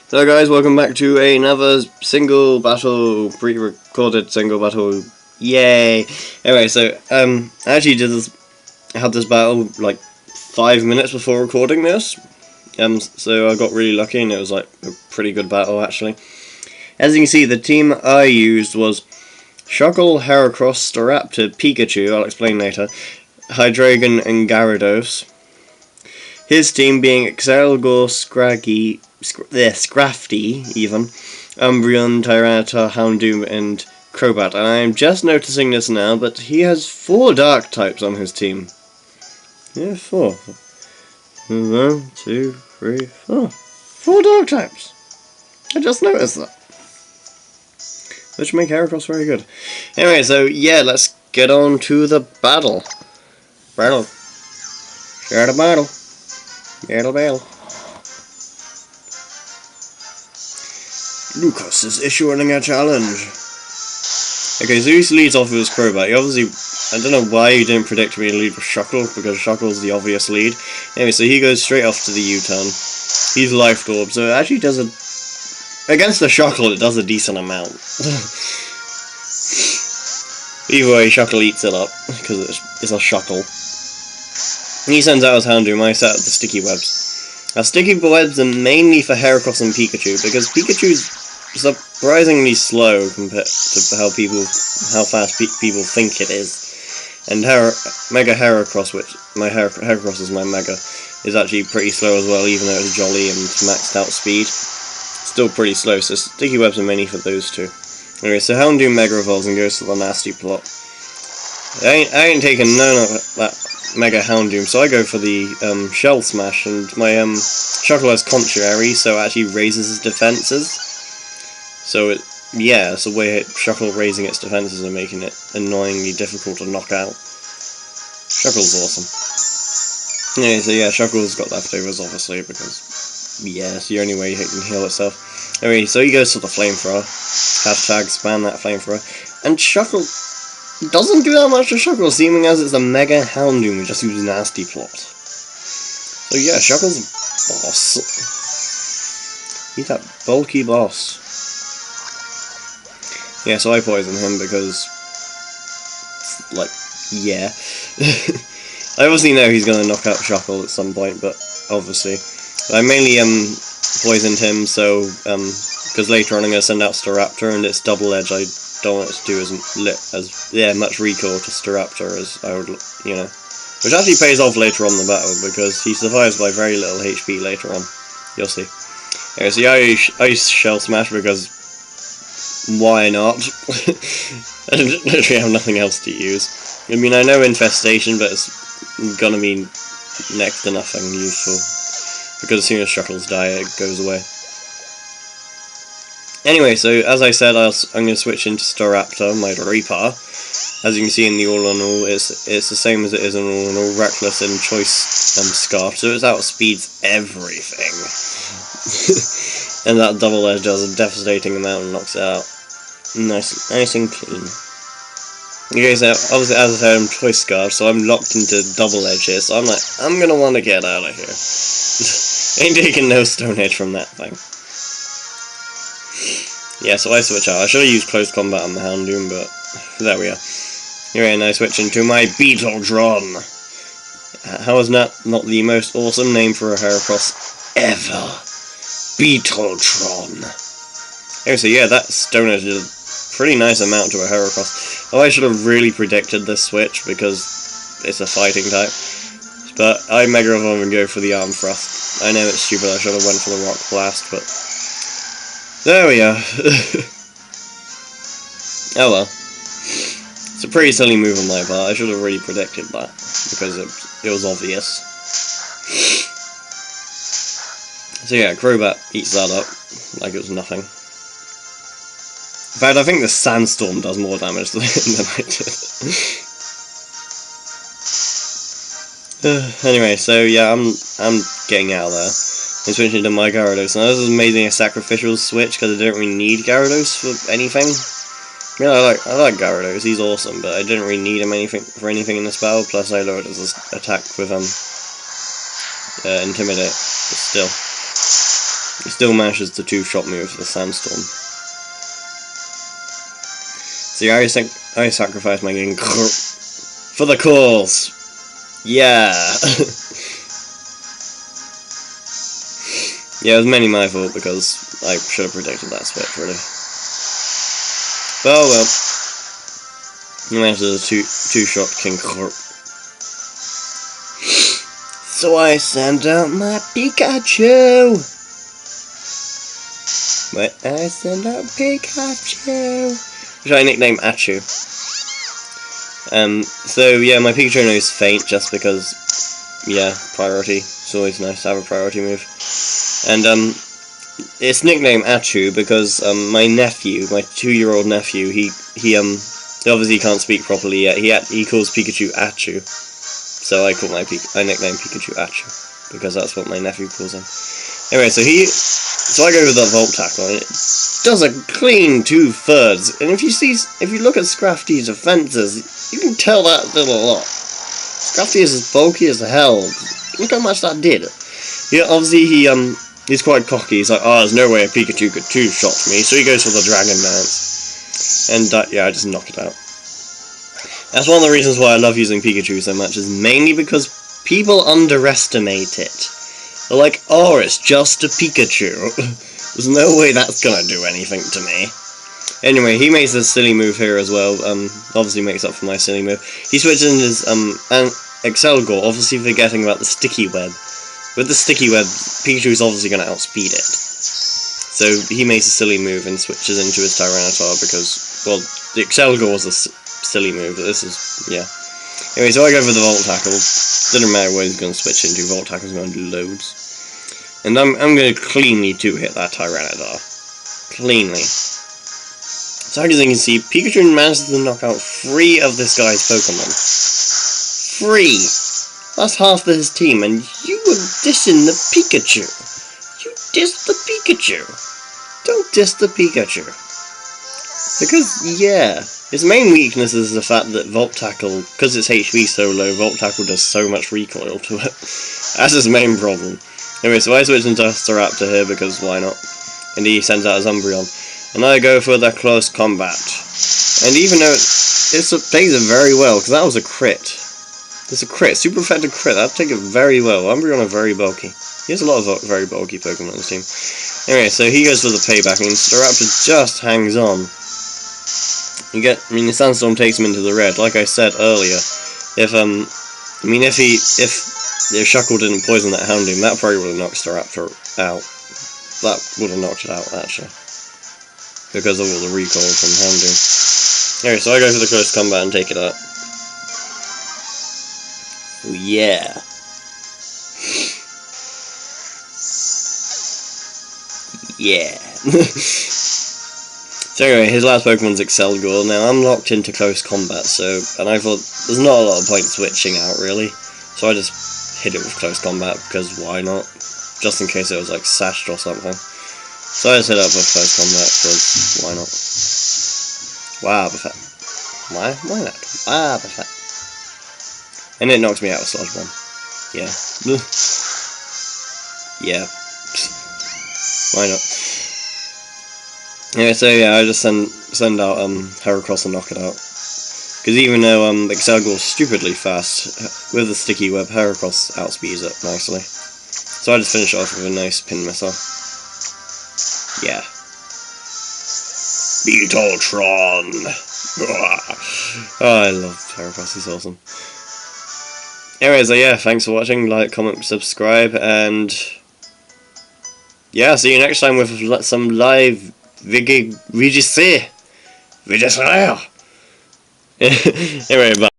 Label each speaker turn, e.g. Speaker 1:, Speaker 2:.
Speaker 1: Hello guys, welcome back to another single battle, pre-recorded single battle, yay! Anyway, so, I actually had this battle like 5 minutes before recording this, so I got really lucky and it was like a pretty good battle actually. As you can see, the team I used was Shuckle, Heracross, Staraptor, Pikachu, I'll explain later, Hydreigon and Gyarados. His team being Excelgor, Scrafty, even, Umbreon, Tyranitar, Houndoom, and Crobat. And I'm just noticing this now, but he has 4 Dark types on his team. Yeah, 4. 1, 2, 3, 4. 4 Dark types. I just noticed that. Which make Heracross very good. Anyway, so yeah, let's get on to the battle. Battle. Share the battle. Battle. Lucas is issuing a challenge. Okay, so he leads off with his Crobat. He obviously, I don't know why he didn't predict me to lead with Shuckle, because Shuckle's the obvious lead. Anyway, so he goes straight off to the U-turn. He's Life Orb, so it actually does a... Against the Shuckle, it does a decent amount. Either way, Shuckle eats it up, because it's a Shuckle. And he sends out his Houndoom. I set up the Sticky Webs. Now, Sticky Webs are mainly for Heracross and Pikachu, because Pikachu's surprisingly slow compared to how fast people think it is. And Mega Heracross, which Heracross is my Mega, is actually pretty slow as well, even though it's jolly and maxed out speed. Still pretty slow, so Sticky Webs are mainly for those two. Anyway, so Houndoom Mega Evolves and goes to the Nasty Plot. I ain't taking none of that Mega Houndoom, so I go for the Shell Smash, and my Shuckle has Contrary, so it actually raises his defenses. So it's a way Shuckle raising its defenses and making it annoyingly difficult to knock out. Shuckle's awesome. Anyway, so yeah, Shuckle's got leftovers obviously, because yeah, it's the only way it can heal itself. Anyway, so he goes to the Flamethrower. Hashtag spam that Flamethrower. And Shuckle doesn't do that much to Shuckle, seeming as it's a Mega Houndoom, we just use Nasty Plot. So yeah, Shuckle's a boss. He's that bulky boss. Yeah, so I poison him because, like, yeah. I obviously know he's going to knock out Shuckle at some point, but obviously. I mainly poisoned him, so, because later on I'm going to send out Staraptor, and it's double edge. I don't want it to do as much recoil to Staraptor as I would, you know. Which actually pays off later on in the battle, because he survives by very little HP later on. You'll see. Anyway, so yeah, I Shell Smash because why not? I literally have nothing else to use. I mean, I know Infestation, but it's gonna be next to nothing useful. Because as soon as Shuckles die, it goes away. Anyway, so as I said, I'm going to switch into Staraptor, my Reaper. As you can see in the All-on-All, it's the same as it is in All-on-All, Reckless and Choice Scarf, so it's outspeeds everything. And that double edge does a devastating amount and knocks it out. Nice and clean. Okay, so obviously, as I said, I'm Choice Scarf, so I'm locked into double edge here, so I'm like, I'm going to want to get out of here. Ain't taking no Stone Edge from that thing. Yeah, so I switch out. I should have used Close Combat on the Houndoom, but there we are. Anyway, and I switch into my Beetledron. How is that not the most awesome name for a Heracross ever? Beetledron. Anyway, so yeah, that Stone Edge did a pretty nice amount to a Heracross. Oh, I should have really predicted this switch, because it's a fighting type. But I Mega Evolve and go for the Arm Thrust. I know it's stupid, I should have went for the Rock Blast, but there we are. Oh well. It's a pretty silly move on my part. I should have really predicted that, because it was obvious. So yeah, Crobat eats that up like it was nothing. In fact, I think the Sandstorm does more damage than I did. Anyway, so yeah, I'm getting out of there. I'm switching to my Gyarados. Now this is amazing a sacrificial switch because I didn't really need Gyarados for anything. Yeah, I like Gyarados. He's awesome, but I didn't really need him for anything in this battle. Plus, I lowered his attack with Intimidate. But still, He still manages to two-shot me with the Sandstorm. See, I sacrificed my game for the cause. Yeah. Yeah, it was mainly my fault because I should have predicted that switch, really. But oh well. He managed a two-shot King Corp. So I send out my Pikachu. But I send out Pikachu, which I nickname Achu. So yeah, my Pikachu knows Faint just because, yeah, priority. It's always nice to have a priority move. And it's nicknamed Achu because my nephew, my 2-year-old nephew, he obviously can't speak properly yet. He calls Pikachu Achu, so I nickname Pikachu Achu because that's what my nephew calls him. Anyway, so I go with the Volt Tackle, and it does a clean 2/3. And if you look at Scrafty's defenses, you can tell that did a lot. Scrafty is as bulky as hell. Look how much that did. Yeah, obviously he's quite cocky. He's like, oh, there's no way a Pikachu could two-shot me, so he goes for the Dragon Dance. And yeah, I just knock it out. That's one of the reasons why I love using Pikachu so much, is mainly because people underestimate it. They're like, oh, it's just a Pikachu. There's no way that's gonna do anything to me. Anyway, he makes a silly move here as well. Obviously makes up for my silly move. He switches in his Excelgor, obviously forgetting about the Sticky Web. With the Sticky Web, Pikachu is obviously going to outspeed it. So he makes a silly move and switches into his Tyranitar because, well, the Excelgor was a silly move, but this is, yeah. Anyway, so I go for the Volt Tackle. Doesn't matter what he's going to switch into, Volt Tackle's going to do loads. And I'm going to cleanly two-hit that Tyranitar. Cleanly. So as you can see, Pikachu manages to knock out 3 of this guy's Pokemon. 3! That's half of his team, and you were dissing the Pikachu. You dissed the Pikachu. Don't diss the Pikachu. Because, yeah, his main weakness is the fact that Volt Tackle, because its HP so low, Volt Tackle does so much recoil to it. That's his main problem. Anyway, so I switch into Staraptor here because why not? And he sends out his Umbreon. And I go for the close combat. And even though it plays it very well, because that was a crit. It's a crit, super effective crit, that'd take it very well. Umbreon are very bulky. He has a lot of very bulky Pokemon on his team. Anyway, so he goes for the payback, and Staraptor just hangs on. The Sandstorm takes him into the red. Like I said earlier, if Shuckle didn't poison that Houndoom, that probably would have knocked Staraptor out. That would have knocked it out, actually. Because of all the recoil from Houndoom. Anyway, so I go for the close combat and take it out. Oh, yeah. Yeah. So anyway, his last Pokemon's Excelgor. Now I'm locked into close combat, and I thought there's not a lot of point switching out really. So I just hit it with close combat because why not? Just in case it was like sashed or something. So I just hit it up with close combat because why not? Wow, perfect. Why not? Wow, perfect. And it knocks me out with Sludge Bomb. Yeah. Yeah. Why not? Yeah, so yeah, I just send out Heracross and knock it out. Because even though Excelgor is stupidly fast, with the Sticky Web, Heracross outspeeds it nicely. So I just finish it off with a nice pin missile. Yeah. Beetletron! Oh, I love Heracross, he's awesome. Anyways, yeah, thanks for watching, like, comment, subscribe, and yeah, see you next time with some live VGC. Anyway, bye.